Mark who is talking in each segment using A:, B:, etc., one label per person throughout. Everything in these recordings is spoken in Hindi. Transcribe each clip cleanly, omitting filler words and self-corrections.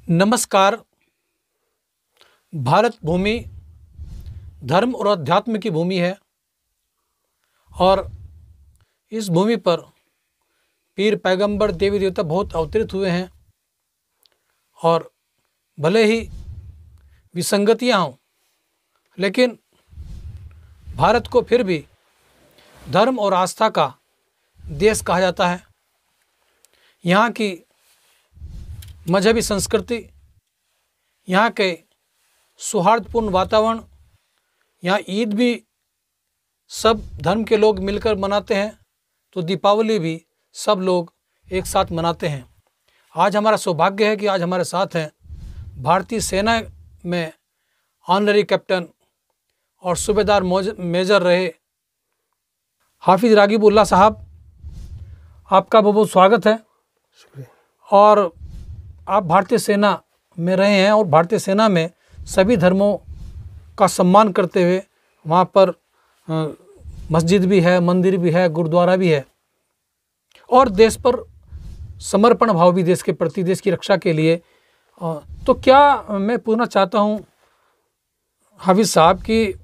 A: नमस्कार। भारत भूमि धर्म और अध्यात्म की भूमि है और इस भूमि पर पीर पैगंबर देवी देवता बहुत अवतरित हुए हैं और भले ही विसंगतियाँ हों, लेकिन भारत को फिर भी धर्म और आस्था का देश कहा जाता है। यहाँ की मजहबी संस्कृति, यहाँ के सौहार्दपूर्ण वातावरण, यहाँ ईद भी सब धर्म के लोग मिलकर मनाते हैं, तो दीपावली भी सब लोग एक साथ मनाते हैं। आज हमारा सौभाग्य है कि आज हमारे साथ हैं भारतीय सेना में ऑनररी कैप्टन और सूबेदार मेजर रहे हाफिज रागिबुल्लाह साहब। आपका बहुत बहुत स्वागत है। और आप भारतीय सेना में रहे हैं और भारतीय सेना में सभी धर्मों का सम्मान करते हुए वहाँ पर मस्जिद भी है, मंदिर भी है, गुरुद्वारा भी है और देश पर समर्पण भाव भी देश के प्रति, देश की रक्षा के लिए। तो क्या मैं पूछना चाहता हूँ हाफिज साहब कि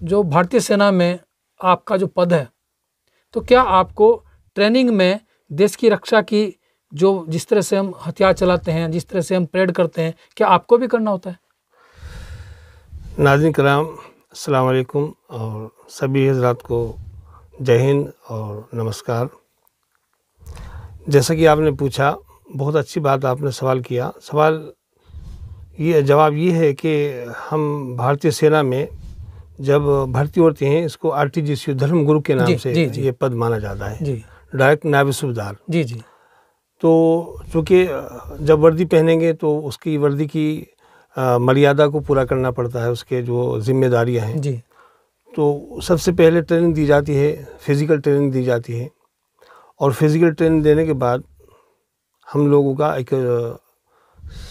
A: जो भारतीय सेना में आपका जो पद है, तो क्या आपको ट्रेनिंग में देश की रक्षा की जो जिस तरह से हम हथियार चलाते हैं, जिस तरह से हम परेड करते हैं, क्या आपको भी करना होता है?
B: नाज़रीन कराम, अस्सलाम वालेकुम और सभी हज़रात को जय हिंद और नमस्कार। जैसा कि आपने पूछा, बहुत अच्छी बात आपने सवाल किया। जवाब ये है कि हम भारतीय सेना में जब भर्ती होते हैं, इसको RTGCU धर्म गुरु के नाम से ये पद माना जाता है, डायरेक्ट नायब सूबेदार। जी। तो चूँकि जब वर्दी पहनेंगे तो उसकी वर्दी की मर्यादा को पूरा करना पड़ता है, उसके जो जिम्मेदारियां हैं जी। तो सबसे पहले ट्रेनिंग दी जाती है, फिज़िकल ट्रेनिंग दी जाती है और फिज़िकल ट्रेनिंग देने के बाद हम लोगों का एक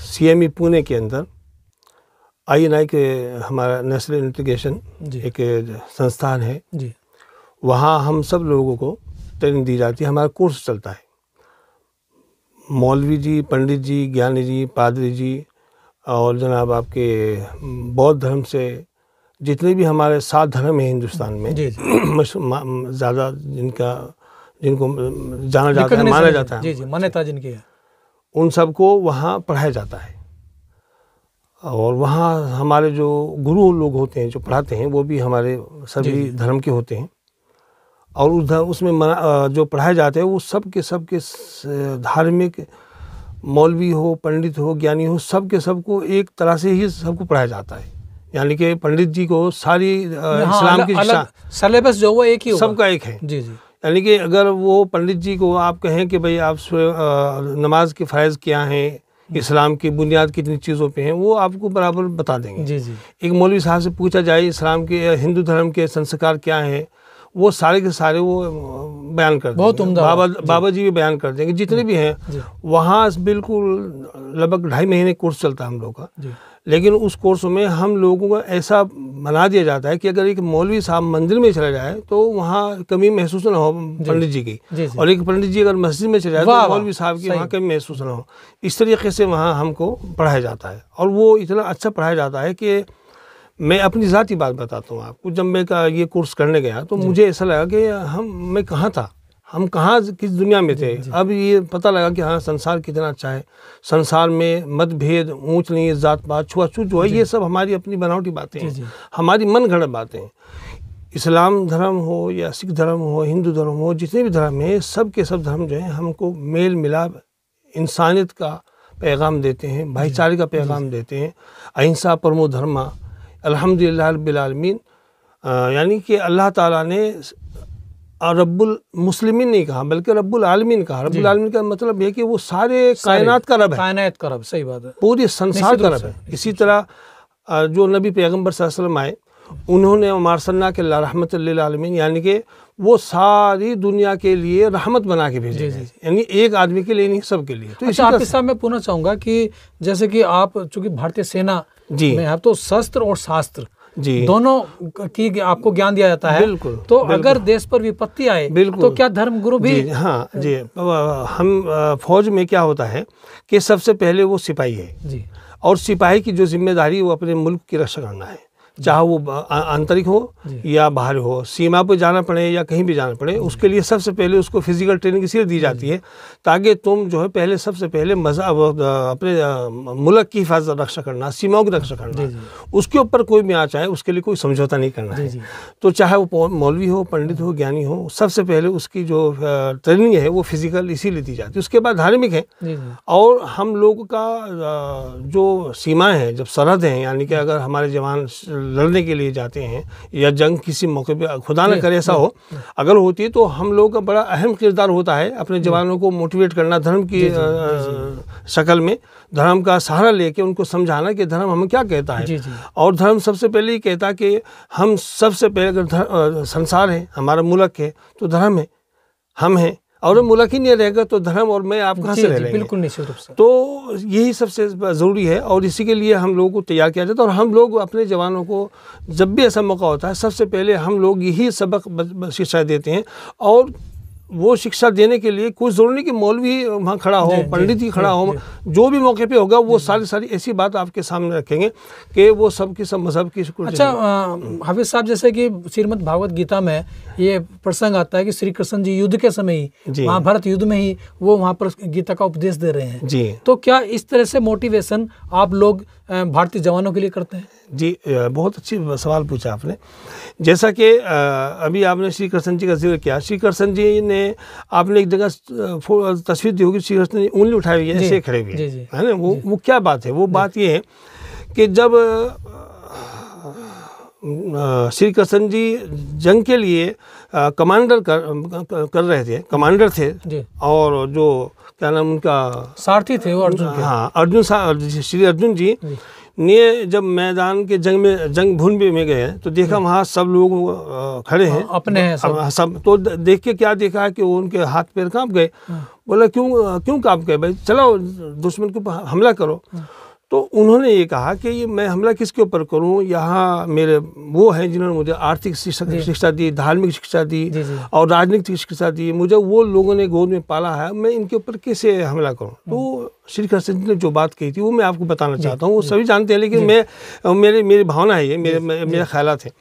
B: CME पुणे के अंदर INI के हमारा नेशनल इंटीग्रेशन एक संस्थान है जी। वहाँ हम सब लोगों को ट्रेनिंग दी जाती है। हमारा कोर्स चलता है। मौलवी जी, पंडित जी, ज्ञानी जी, पादरी जी और जनाब आपके बौद्ध धर्म से जितने भी हमारे 7 धर्म हैं हिंदुस्तान में ज़्यादा जिनको जाना जाता है, माना जाता है,
A: जी, मान्यता जिनकी है,
B: उन सबको वहाँ पढ़ाया जाता है। और वहाँ हमारे जो गुरु लोग होते हैं जो पढ़ाते हैं, वो भी हमारे सभी धर्म के होते हैं और उसमें जो पढ़ाए जाते हैं वो सब के धार्मिक, मौलवी हो, पंडित हो, ज्ञानी हो, सब के सबको एक तरह से ही सबको पढ़ाया जाता है। यानी कि पंडित जी को सारी इस्लाम की
A: सिलेबस जो वो एक ही होगा,
B: सबका एक है
A: जी।
B: यानी कि अगर वो पंडित जी को आप कहें कि भाई आप नमाज के फ़र्ज़ क्या हैं, इस्लाम की बुनियाद कितनी चीज़ों पे हैं, वो आपको बराबर बता देंगे जी। एक मौलवी साहब से पूछा जाए इस्लाम के, हिंदू धर्म के संस्कार क्या हैं, वो सारे के सारे वो बयान कर देंगे। बहुत उम्दा बाबा जी भी बयान कर देंगे, जितने भी हैं। वहाँ बिल्कुल लगभग 2.5 महीने कोर्स चलता है हम लोग का। लेकिन उस कोर्स में हम लोगों को ऐसा बना दिया जाता है कि अगर एक मौलवी साहब मंदिर में चला जाए तो वहाँ कमी महसूस ना हो पंडित जी की, और एक पंडित जी अगर मस्जिद में चले जाए तो मौलवी साहब की वहाँ कमी महसूस ना हो। इस तरीके से वहाँ हमको पढ़ाया जाता है और वो इतना अच्छा पढ़ाया जाता है कि मैं अपनी ज़ाती बात बताता हूँ आपको। जब मैं ये कोर्स करने गया तो मुझे ऐसा लगा कि मैं कहाँ था, हम कहाँ किस दुनिया में थे। अब ये पता लगा कि हाँ, संसार कितना अच्छा है। संसार में मतभेद, ऊंच नीच, जात पात, छुआछूत जो है, ये सब हमारी अपनी बनावटी बातें हैं, हमारी मन गढ़ंत बातें हैं। इस्लाम धर्म हो या सिख धर्म हो, हिंदू धर्म हो, जितने भी धर्म हैं, सब के सब धर्म जो है हमको मेल मिलाप, इंसानियत का पैगाम देते हैं, भाईचारे का पैगाम देते हैं। अहिंसा परमो धर्मा, अल्हम्दुलिल्लाह रब्बिल आलमीन। यानी कि अल्लाह ताला ने रब्बुल मुस्लिमीन नहीं कहा बल्कि रब्बुल आलमीन कहा। रब्बुल आलमीन का मतलब है कि वो सारे कायनात का रब है,
A: कायनात का रब, सही बात है,
B: पूरे संसार का रब है। इसी तरह जो नबी पैगंबर सल्लल्लाहु अलैहि वसल्लम आए, उन्होंने मारसलना के रहमतुल लिल आलमीन, यानी कि वो सारी दुनिया के लिए रहमत बना के भेजे, यानी एक आदमी के लिए नहीं, सबके लिए।
A: तो अच्छा, आपके साथ मैं पूछना चाहूँगा कि जैसे कि आप चूँकि भारतीय सेना में आप, तो शस्त्र और शास्त्र दोनों की आपको ज्ञान दिया जाता है।
B: बिल्कुल।
A: तो अगर देश पर विपत्ति आए तो क्या धर्मगुरु भी?
B: हाँ जी, हम फौज में क्या होता है कि सबसे पहले वो सिपाही है जी, और सिपाही की जो जिम्मेदारी वो अपने मुल्क की रक्षा करना है, चाहे वो आंतरिक हो या बाहर हो, सीमा पर जाना पड़े या कहीं भी जाना पड़े, उसके लिए सबसे पहले उसको फिजिकल ट्रेनिंग इसलिए दी जाती है ताकि तुम जो है पहले सबसे पहले अपने मुल्क की हिफाजत रक्षा करना, सीमाओं की रक्षा करना, उसके ऊपर कोई भी आँच आए उसके लिए कोई समझौता नहीं करना है। तो चाहे वो मौलवी हो, पंडित हो, ज्ञानी हो, सबसे पहले उसकी जो ट्रेनिंग है वो फिजिकल इसीलिए दी जाती है। उसके बाद धार्मिक है। और हम लोग का जो सीमाएँ हैं, जब सरहद हैं, यानी कि अगर हमारे जवान लड़ने के लिए जाते हैं या जंग किसी मौके पे खुदा न करे ऐसा हो, अगर होती है तो हम लोग का बड़ा अहम किरदार होता है अपने जवानों को मोटिवेट करना, धर्म की शक्ल में धर्म का सहारा लेके उनको समझाना कि धर्म हमें क्या कहता है। और धर्म सबसे पहले ही कहता है कि हम सबसे पहले अगर संसार है, हमारा मुल्क है, तो धर्म है, हम हैं, और मुल्क ही नहीं रहेगा तो धर्म और मैं आप कहाँ से रह लेंगे।
A: बिल्कुल निश्चित रूप से।
B: तो यही सबसे ज़रूरी है और इसी के लिए हम लोगों को तैयार किया जाता है। और हम लोग अपने जवानों को जब भी ऐसा मौका होता है सबसे पहले हम लोग यही सबक शिक्षा देते हैं। और वो शिक्षा देने के लिए कुछ ज़रूरी नहीं कि मौलवी वहाँ खड़ा हो, पंडित ही खड़ा हो, जो भी मौके पे होगा वो सारी ऐसी बात आपके सामने रखेंगे कि वो सब की सब मजहब की।
A: अच्छा हाफिज साहब, जैसे कि श्रीमद् भागवत गीता में ये प्रसंग आता है कि श्री कृष्ण जी युद्ध के समय ही, महाभारत युद्ध में ही वो वहाँ पर गीता का उपदेश दे रहे हैं जी। तो क्या इस तरह से मोटिवेशन आप लोग भारतीय जवानों के लिए करते हैं?
B: जी, बहुत अच्छी सवाल पूछा आपने। जैसा कि अभी आपने श्री कृष्ण जी का जिक्र किया, श्री कृष्ण जी ने, आपने एक जगह तस्वीर दी होगी, श्री कृष्ण जी उंगली उठाई हुई है, ऐसे खड़े हुए है ना। वो क्या बात है? वो बात ये है कि जब श्री कृष्ण जी जंग के लिए कमांडर कर रहे थे, कमांडर थे, और जो क्या नाम उनका
A: सारथी थे वो अर्जुन के।
B: हाँ, श्री अर्जुन जी ने जब मैदान के जंग भूमि में गए तो देखा वहाँ सब लोग खड़े हैं,
A: अपने हैं
B: सब। तो देख के क्या देखा कि उनके हाथ पैर कांप गए। बोला क्यों कांप गए भाई, चलो दुश्मन के ऊपर हमला करो। तो उन्होंने ये कहा कि ये मैं हमला किसके ऊपर करूं, यहाँ मेरे वो हैं जिन्होंने मुझे आर्थिक शिक्षा दी, धार्मिक शिक्षा दी और राजनीतिक शिक्षा दी, मुझे वो लोगों ने गोद में पाला है, मैं इनके ऊपर कैसे हमला करूं। तो श्री कृष्ण जी ने जो बात कही थी वो मैं आपको बताना चाहता हूँ। वो सभी जानते हैं, लेकिन मेरी भावना है, ये मेरे ख्यालात हैं।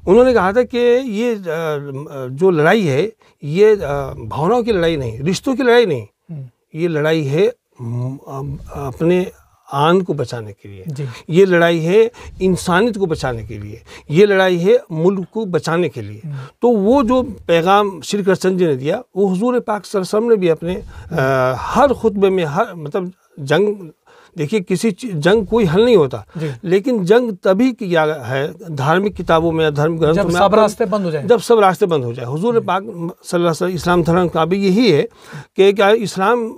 B: उन्होंने कहा था कि ये जो लड़ाई है ये भावनाओं की लड़ाई नहीं, रिश्तों की लड़ाई नहीं, ये लड़ाई है अपने आन को बचाने के लिए, ये लड़ाई है इंसानियत को बचाने के लिए, ये लड़ाई है मुल्क को बचाने के लिए। तो वो जो पैगाम श्री कृष्ण जी ने दिया वो हुजूर पाक सल्लल्लाहु अलैहि वसल्लम ने भी अपने हर खुतबे में, हर मतलब जंग, देखिए किसी जंग कोई हल नहीं होता, लेकिन जंग तभी किया है धार्मिक किताबों में, धर्म ग्रंथों में,
A: जब सब रास्ते बंद हो जाए,
B: जब सब रास्ते बंद हो जाए। हुजूर पाक सल्लल्लाहु अलैहि वसल्लम, इस्लाम धर्म का भी यही है कि क्या इस्लाम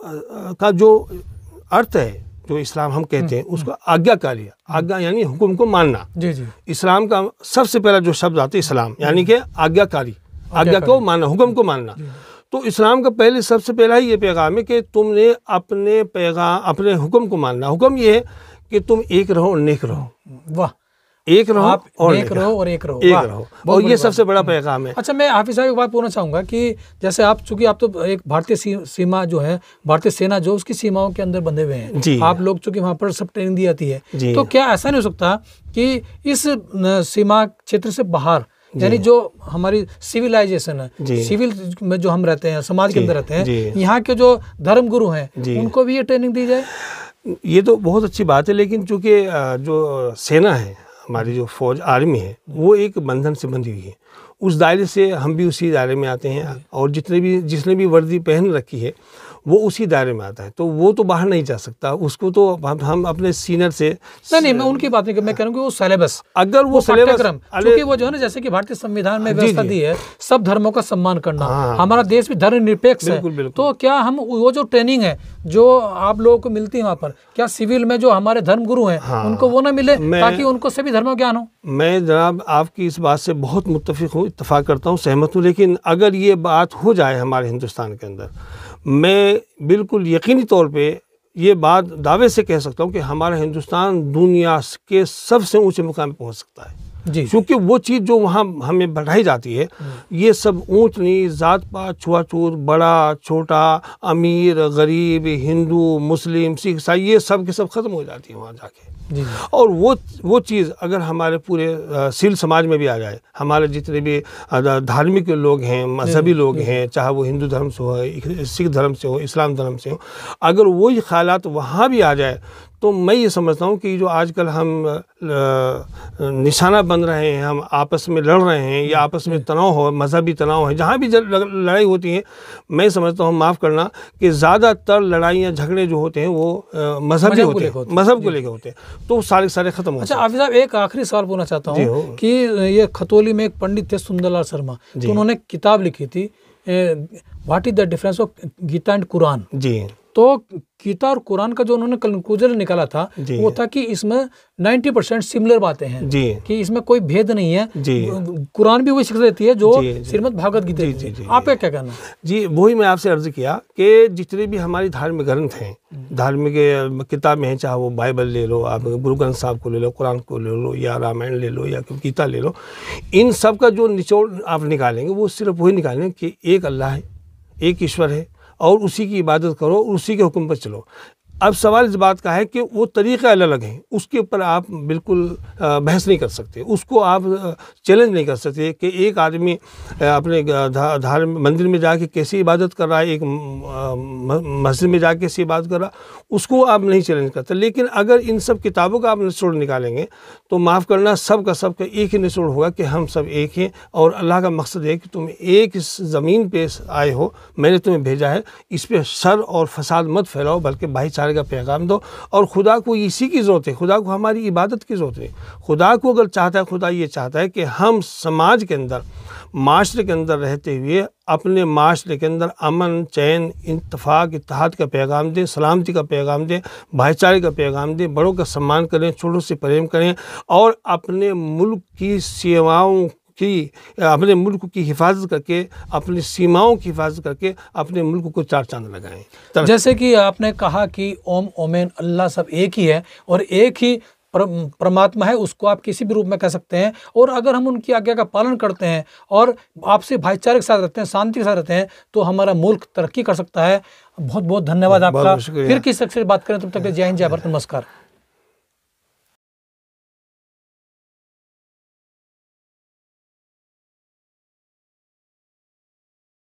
B: का जो अर्थ है, जो इस्लाम हम कहते हैं उसको आज्ञाकारी, आज्ञा यानी हुक्म को मानना। इस्लाम का सबसे पहला जो शब्द आता है इस्लाम, यानी कि आज्ञाकारी, आज्ञा को मानना, हुक्म को मानना। तो इस्लाम का पहले सबसे पहला ही ये पैगाम है कि तुमने अपने पैगाम, अपने हुक्म को मानना। हुक्म ये है कि तुम एक रहो और नेक रहो।
A: वाह,
B: एक रहो और
A: एक रहो और एक रहो,
B: एक रहो, और ये सबसे बड़ा पैगाम है।
A: अच्छा, मैं हाफिज साहब एक बात पूछना चाहूँगा कि जैसे आप, चूंकि आप तो एक भारतीय सीमा जो है, भारतीय सेना जो उसकी सीमाओं के अंदर बंधे हुए हैं, आप लोग चूंकि वहाँ पर सब ट्रेनिंग दी जाती है, तो क्या ऐसा नहीं हो सकता कि इस सीमा क्षेत्र से बाहर, यानी जो हमारी सिविलाइजेशन है, सिविल में जो हम रहते हैं, समाज के अंदर रहते हैं, यहाँ के जो धर्म गुरु हैं उनको भी ये ट्रेनिंग दी जाए?
B: ये तो बहुत अच्छी बात है, लेकिन चूंकि जो सेना है, हमारी जो फौज, आर्मी है, वो एक बंधन से बंधी हुई है। उस दायरे से हम भी उसी दायरे में आते हैं, और जिसने भी वर्दी पहन रखी है वो उसी दायरे में आता है। तो वो तो बाहर नहीं जा सकता, उसको तो हम अपने सीनियर से
A: नहीं, मैं उनकी बात नहीं कर, मैं कह रहा हूँ कि वो सिलेबस,
B: अगर वो
A: पाठ्यक्रम, क्योंकि वो जो है ना, जैसे कि भारतीय संविधान में व्यवस्था दी है सब धर्मों का सम्मान करना, हमारा देश भी धर्म निरपेक्ष है। तो क्या हम वो जो ट्रेनिंग है जो आप लोगों को मिलती है वहाँ पर, क्या सिविल में जो हमारे धर्म गुरु हैं उनको वो ना मिले, ताकि उनको सभी धर्मों ज्ञान हो?
B: मैं जनाब आपकी इस बात से बहुत मुत्तफिक हूँ, इत्तफाक करता हूँ, सहमत हूँ। लेकिन अगर ये बात हो जाए हमारे हिंदुस्तान के अंदर, मैं बिल्कुल यकीनी तौर पे ये बात दावे से कह सकता हूँ कि हमारा हिंदुस्तान दुनिया के सबसे ऊंचे मुकाम पे पहुँच सकता है। क्योंकि वो चीज़ जो वहाँ हमें बढ़ाई जाती है, ये सब ऊंच नीच, जात पात, छुआछूत, बड़ा छोटा, अमीर गरीब, हिंदू मुस्लिम सिख ईसाई, ये सब के सब खत्म हो जाती है वहाँ जाके। और वो चीज़ अगर हमारे पूरे सील समाज में भी आ जाए, हमारे जितने भी धार्मिक लोग हैं, मजहबी लोग हैं, चाहे वो हिंदू धर्म से हो, सिख धर्म से हो, इस्लाम धर्म से हो, अगर वही ख्यालात वहाँ भी आ जाए, तो मैं ये समझता हूँ कि जो आजकल हम निशाना बन रहे हैं, हम आपस में लड़ रहे हैं, या आपस में तनाव हो, मजहबी तनाव है, जहाँ भी लड़ाई होती है, मैं समझता हूँ, माफ़ करना, कि ज़्यादातर लड़ाइयाँ झगड़े जो होते हैं वो मजहबी होते हैं, मजहब को लेकर होते हैं, तो सारे खत्म हो।
A: अच्छा हाफिज़ साहब, एक आखिरी सवाल पूछना चाहता हूँ कि ये खतौली में एक पंडित थे सुंदरलाल शर्मा, तो उन्होंने किताब लिखी थी what is the difference of Gita and Quran.
B: जी।
A: तो गीता और कुरान का जो उन्होंने कंक्लूजन निकाला था वो था कि इसमें 90% सिमिलर बातें हैं जी, कि इसमें कोई भेद नहीं है जी। कुरान भी वही शिक्षा देती है जो श्रीमद् भागवत गीता देती है। आपका क्या कहना
B: जी? वही मैं आपसे अर्ज किया कि जितने भी हमारी धार्मिक ग्रंथ हैं, धार्मिक किताबें हैं, चाहे वो बाइबल ले लो, आप गुरु ग्रंथ साहब को ले लो, कुरान को ले लो, या रामायण ले लो, या गीता ले लो, इन सब का जो निचोड़ आप निकालेंगे वो सिर्फ वही निकालेंगे कि एक अल्लाह है, एक ईश्वर है, और उसी की इबादत करो, उसी के हुक्म पर चलो। अब सवाल इस बात का है कि वो तरीक़े अलग हैं, उसके ऊपर आप बिल्कुल बहस नहीं कर सकते, उसको आप चैलेंज नहीं कर सकते कि एक आदमी अपने धार्मिक मंदिर में जाके कैसी इबादत कर रहा है, एक मस्जिद में जाके कैसी इबादत कर रहा है, उसको आप नहीं चैलेंज करते। लेकिन अगर इन सब किताबों का आप निचोड़ निकालेंगे तो माफ़ करना, सबका एक ही निचोड़ होगा कि हम सब एक हैं, और अल्लाह का मकसद है कि तुम एक इस ज़मीन पे आए हो, मैंने तुम्हें भेजा है, इस पर शर और फसाद मत फैलाओ, बल्कि भाईचारे का पैगाम दो। और खुदा को इसी की ज़रूरत है, खुदा को हमारी इबादत की ज़रूरत है। खुदा को अगर चाहता है, खुदा ये चाहता है कि हम समाज के अंदर, माशरे के अंदर रहते हुए अपने माशरे के अंदर अमन, चैन, इत्तेफाक, इत्तेहाद का पैगाम दें, सलामती का पैगाम दें, भाईचारे का पैगाम दें, बड़ों का सम्मान करें, छोटों से प्रेम करें, और अपने मुल्क की सेवाओं की, अपने मुल्क की हिफाजत करके, अपनी सीमाओं की हिफाजत करके अपने मुल्क को चार चांद लगाएं।
A: जैसे कि आपने कहा कि ओम ओमेन, अल्लाह सब एक ही है और एक ही परमात्मा है, उसको आप किसी भी रूप में कह सकते हैं। और अगर हम उनकी आज्ञा का पालन करते हैं और आपसे भाईचारे के साथ रहते हैं, शांति के साथ रहते हैं, तो हमारा मुल्क तरक्की कर सकता है। बहुत बहुत धन्यवाद आपका। फिर किस शख्स से बात करें, तब तक जय हिंद, जय भारत, नमस्कार।